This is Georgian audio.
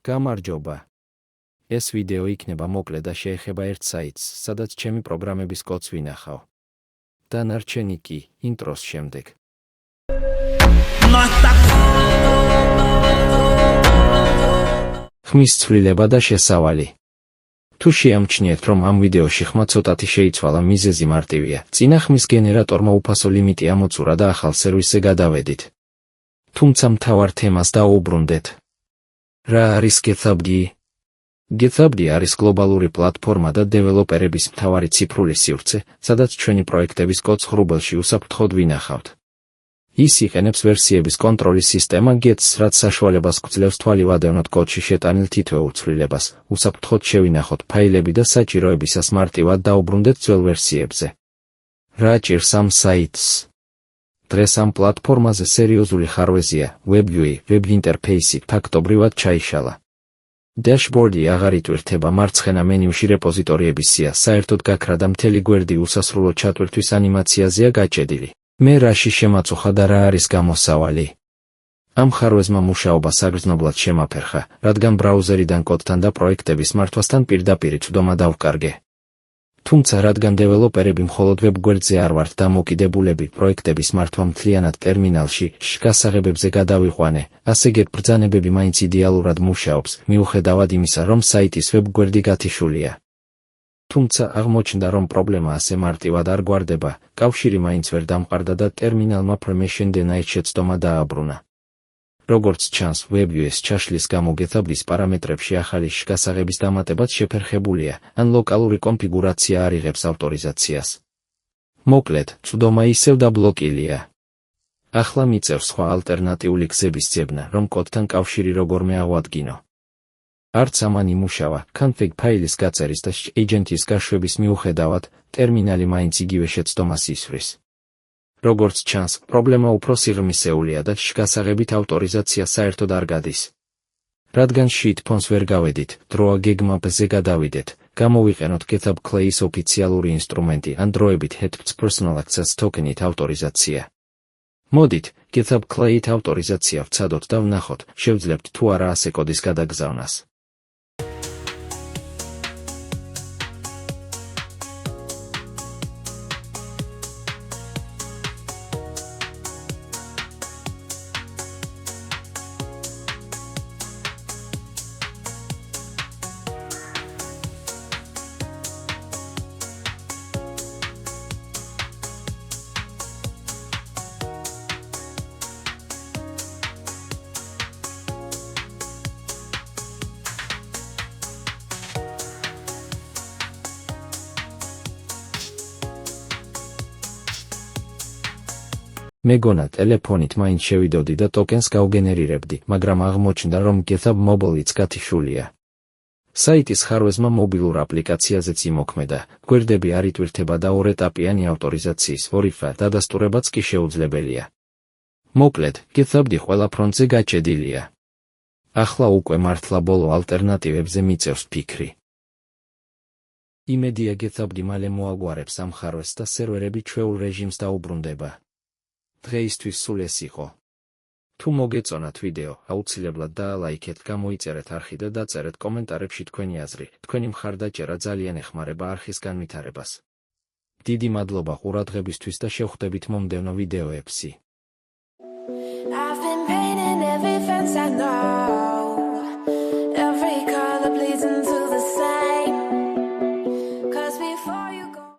გამარჯობა. ეს ვიდეო იქნება მოკლე და შეეხება ერთ საიტს, სადაც ჩემი პროგრამების კოდს ვინახავ. დანარჩენი კი ინტროს შემდეგ. ხმის ცვლილება და შესავალი. თუ შეამჩნიეთ, რომ ამ ვიდეოში ხმა ცოტათი შეიცვალა, მიზეზი მარტივია. წინა ხმის გენერატორმა უფასო ლიმიტი ამოწურა და ახალ სერვისზე გადავედით. თუმცა მთავარ თემას დაუბრუნდეთ. რა არის GitHub-ი? GitHub-ი არის გლობალური პლატფორმა და დეველოპერების მთავარი ციფრული სივრცე, სადაც ჩვენი პროექტების კოდს ღრუბელში უსაფრთხოდ ვინახავთ. ის იყენებს ვერსიების კონტროლის სისტემა Git-ს, რაც საშუალებას გვძლევს თვალივადევნოთ კოდში შეტანილ თითოეულ ცვლილებას, უსაფრთხოდ შევინახოთ ფაილები და საჭიროებისას მარტივად დაუბრუნდეთ ძველ ვერსიებზე. რა ჭირს ამ საიტს? დღეს ამ პლატფორმაზე სერიოზული ხარვეზია, WebGUI, Web ინტერფეისი ფაქტობრივად ჩაიშალა. Dashboard-ი აღარ იტვირთება, მარცხენა მენიუში რეპოზიტორიების სია საერთოდ გაქრა და მთელი გვერდი უსასრულო ჩატვირთვის ანიმაციაზეა გაჭედილი. მე რაში შემაწუხა და რა არის გამოსავალი? ამ ხარვეზმა მუშაობა საგრძნობლად შემაფერხა, რადგან ბრაუზერიდან კოდთან და პროექტების მართვასთან პირდაპირი წვდომა დავკარგე. თუმცა რადგან დეველოპერები მხოლოდ ვებ გვერდზე არ ვართ დამოკიდებულები, პროექტების მართვა მთლიანად ტერმინალში, გასაღებებზე გადავიყვანე, ასე გებრძანებები მაინც იდეალურად მუშაობს, მიუხედავად იმისა, რომ საიტის ვებ გვერდი გათიშულია. თუმცა აღმოჩნდა, რომ პრობლემა ასე მარტივად არ გვარდება, კავშირი მაინც ვერ დამყარდა და ტერმინალმა permission-denied შეცდომა დააბრუნა. როგორც ჩანს, WebGUI-ს ჩაშლის გამო GitHub-ის პარამეტრებში ახალი გასაღების დამატებაც შეფერხებულია, ან ლოკალური კონფიგურაცია არ იღებს ავტორიზაციას. მოკლედ, წვდომა ისევ დაბლოკილია. ახლა მიწევს სხვა ალტერნატიული გზების ძებნა, რომ კოდთან კავშირი როგორმე აღვადგინო. არც ამან იმუშავა, config ფაილის გაწერის და agent-ის გაშვების მიუხედავად, ტერმინალი მაინც იგივე შეცდომას ისვრის. როგორც ჩანს, პრობლემა უფრო სიღრმისეულია და გასაღებით ავტორიზაცია საერთოდ არ გადის. რადგან shitpost-ს ვერ გავედით, დროა GitHub-ზე გადავიდეთ, გამოვიყენოთ GitHub Clay-ის ოფიციალური ინსტრუმენტი, ან დროებით HTTP Personal Access Token-ით ავტორიზაცია. მოდით, GitHub Clay-ით ავტორიზაცია ვცადოთ და ვნახოთ, შევძლებთ თუ არა ასე კოდის გადაგზავნას. მეგონა ტელეფონით მაინც შევიდოდი და ტოკენს გავგენერირებდი, მაგრამ აღმოჩნდა, რომ GitHub Mobile-იც გათიშულია. საიტის ხარვეზმა მობილურ აპლიკაციაზეც იმოქმედა, გვერდები არ იტვირთება და ორეტაპიანი ავტორიზაციის დადასტურებაც კი შეუძლებელია. მოკლედ, GitHub-ი ყველა ფრონტზე გაჭედილია. ახლა უკვე მართლა ბოლო ალტერნატივებზე მიწევს ფიქრი. იმედია GitHub-ი მალე მოაგვარებს ამ ხარვეზს და სერვერები ჩვეულ რეჟიმს დაუბრუნდება. დღეისთვის სულ ეს იყო. თუ მოგეწონათ ვიდეო, აუცილებლად დაალაიქეთ, გამოიწერეთ არხი და დაწერეთ კომენტარებში თქვენი აზრი. თქვენი მხარდაჭერა ძალიან ეხმარება არხის განვითარებას. დიდი მადლობა ყურადღებისთვის და შევხვდებით მომდევნო ვიდეოებში.